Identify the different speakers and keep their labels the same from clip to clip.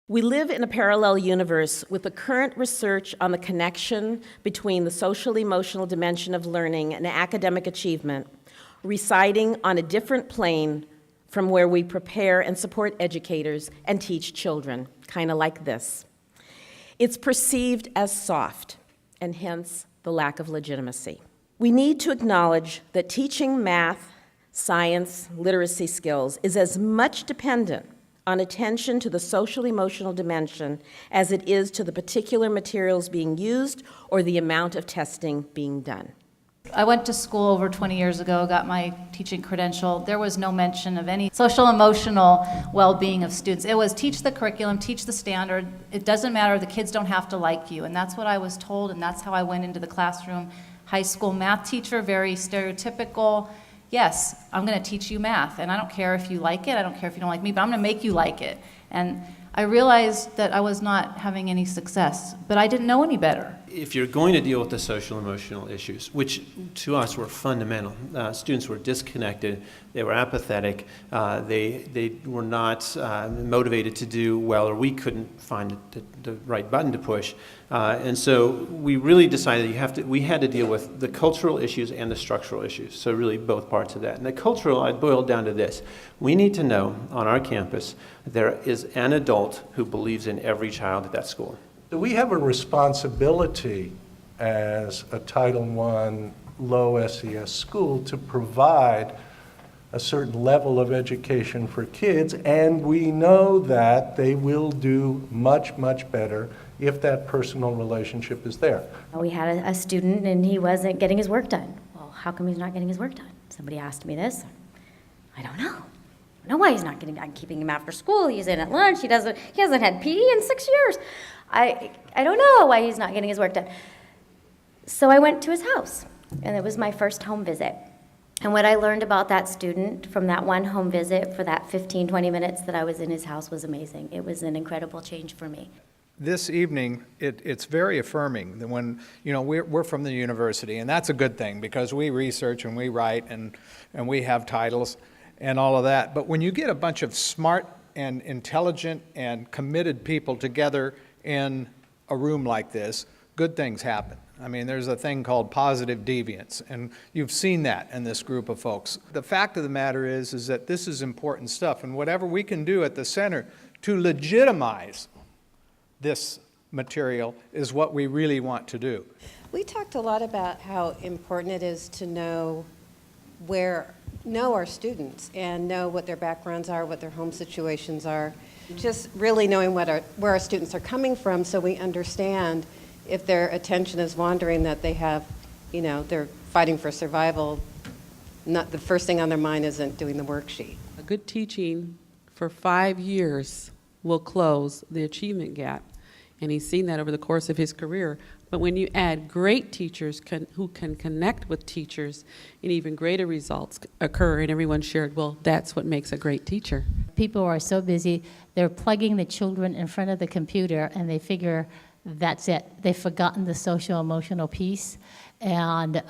Speaker 1: We live in a parallel universe with the current research on the connection between the social-emotional dimension of learning and academic achievement residing on a different plane from where we prepare and support educators and teach children, kind of like this. It's perceived as soft, and hence the lack of legitimacy. We need to acknowledge that teaching math, science, literacy skills is as much dependent on attention to the social-emotional dimension as it is to the particular materials being used or the amount of testing being done.
Speaker 2: I went to school over 20 years ago, got my teaching credential. There was no mention of any social-emotional well-being of students. It was teach the curriculum, teach the standard. It doesn't matter, the kids don't have to like you. And that's what I was told, and that's how I went into the classroom. High school math teacher, very stereotypical. Yes, I'm going to teach you math, and I don't care if you like it, I don't care if you don't like me, but I'm going to make you like it. And I realized that I was not having any success, but I didn't know any better.
Speaker 3: If you're going to deal with the social emotional issues, which to us were fundamental, students were disconnected, they were apathetic, they were not motivated to do well, or we couldn't find the right button to push. And so we really decided we had to deal with the cultural issues and the structural issues, so really both parts of that. And the cultural, I boiled down to this. We need to know on our campus there is an adult who believes in every child at that school.
Speaker 4: Do we have a responsibility as a Title I low SES school to provide a certain level of education for kids? And we know that they will do much, much better if that personal relationship is there.
Speaker 5: We had a student and he wasn't getting his work done. Well, how come he's not getting his work done? Somebody asked me this. I don't know. I don't know why he's not getting. I'm keeping him after school. He's in at lunch. He hasn't had PE in 6 years. I don't know why he's not getting his work done. So I went to his house, and it was my first home visit. And what I learned about that student from that one home visit for that 15, 20 minutes that I was in his house was amazing. It was an incredible change for me.
Speaker 6: This evening, it's very affirming that when, we're from the university, and that's a good thing because we research and we write and we have titles and all of that. But when you get a bunch of smart and intelligent and committed people together in a room like this, good things happen. I mean, there's a thing called positive deviance, and you've seen that in this group of folks. The fact of the matter is that this is important stuff, and whatever we can do at the center to legitimize this material is what we really want to do.
Speaker 7: We talked a lot about how important it is to know our students and know what their backgrounds are, what their home situations are. Just really knowing where our students are coming from so we understand if their attention is wandering, that they have, they're fighting for survival. Not the first thing on their mind isn't doing the worksheet.
Speaker 8: A good teaching for 5 years will close the achievement gap, and he's seen that over the course of his career. But when you add great teachers who can connect with teachers, and even greater results occur, and everyone shared, well, that's what makes a great teacher.
Speaker 9: People are so busy, they're plugging the children in front of the computer, and they figure that's it. They've forgotten the social-emotional piece. And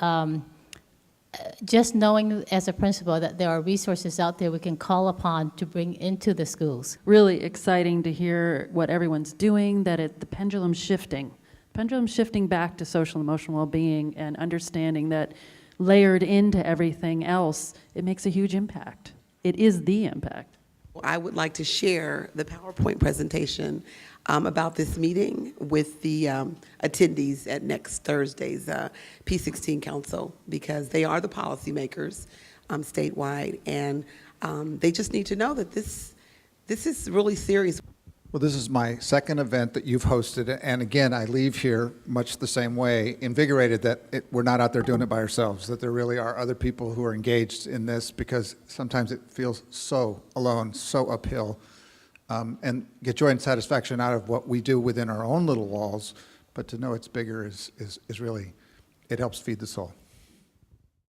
Speaker 9: just knowing as a principal that there are resources out there we can call upon to bring into the schools.
Speaker 10: Really exciting to hear what everyone's doing, that the pendulum's shifting. Pendulum's shifting back to social and emotional well-being, and understanding that layered into everything else, it makes a huge impact. It is the impact.
Speaker 11: I would like to share the PowerPoint presentation about this meeting with the attendees at next Thursday's P16 Council, because they are the policymakers statewide, and they just need to know that this is really serious.
Speaker 12: Well, this is my second event that you've hosted, and again, I leave here much the same way, invigorated that we're not out there doing it by ourselves, that there really are other people who are engaged in this, because sometimes it feels so alone, so uphill, and get joy and satisfaction out of what we do within our own little walls, but to know it's bigger is really, it helps feed the soul.